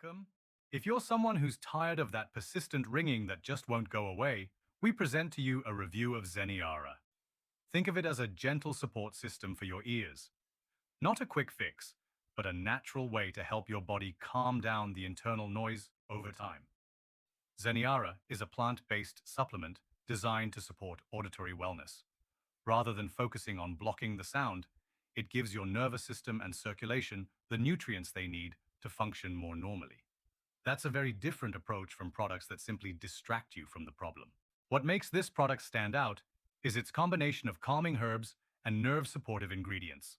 welcome. If you're someone who's tired of that persistent ringing that just won't go away, we present to you a review of Zeneara. Think of it as a gentle support system for your ears. Not a quick fix, but a natural way to help your body calm down the internal noise over time. Zeneara is a plant-based supplement designed to support auditory wellness. Rather than focusing on blocking the sound, it gives your nervous system and circulation the nutrients they need to function more normally. That's a very different approach from products that simply distract you from the problem. What makes this product stand out is its combination of calming herbs and nerve-supportive ingredients.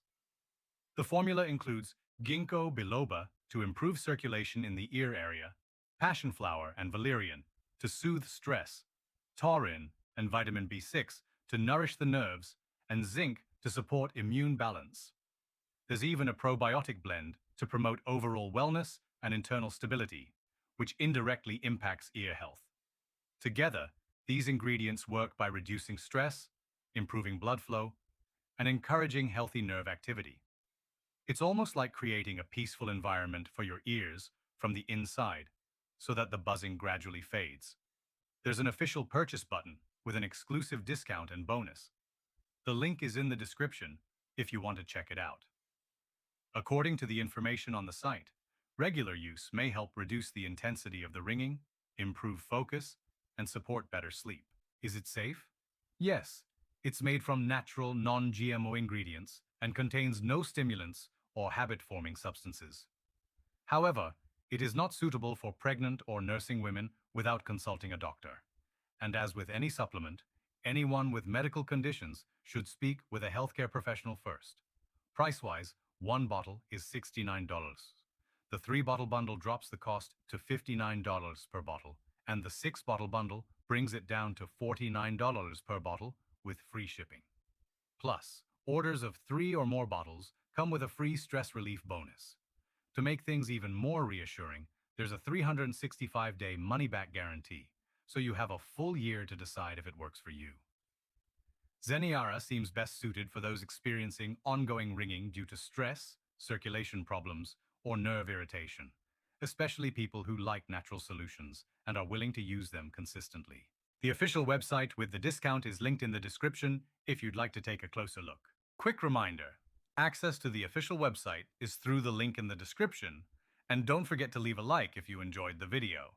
The formula includes Ginkgo Biloba to improve circulation in the ear area, passion flower and valerian to soothe stress, taurine and vitamin B6 to nourish the nerves, and zinc to support immune balance. There's even a probiotic blend to promote overall wellness and internal stability, which indirectly impacts ear health. Together, these ingredients work by reducing stress, improving blood flow, and encouraging healthy nerve activity. It's almost like creating a peaceful environment for your ears from the inside, so that the buzzing gradually fades. There's an official purchase button with an exclusive discount and bonus. The link is in the description if you want to check it out. According to the information on the site, regular use may help reduce the intensity of the ringing, improve focus, and support better sleep. Is it safe? Yes, it's made from natural, non-GMO ingredients and contains no stimulants or habit-forming substances. However, it is not suitable for pregnant or nursing women without consulting a doctor. And as with any supplement, anyone with medical conditions should speak with a healthcare professional first. Price-wise, one bottle is $69. The 3-bottle bundle drops the cost to $59 per bottle, and the 6-bottle bundle brings it down to $49 per bottle with free shipping. Plus, orders of 3 or more bottles come with a free stress relief bonus. To make things even more reassuring, there's a 365-day money-back guarantee, so you have a full year to decide if it works for you. Zeneara seems best suited for those experiencing ongoing ringing due to stress, circulation problems, or nerve irritation, especially people who like natural solutions and are willing to use them consistently. The official website with the discount is linked in the description if you'd like to take a closer look. Quick reminder, access to the official website is through the link in the description, and don't forget to leave a like if you enjoyed the video.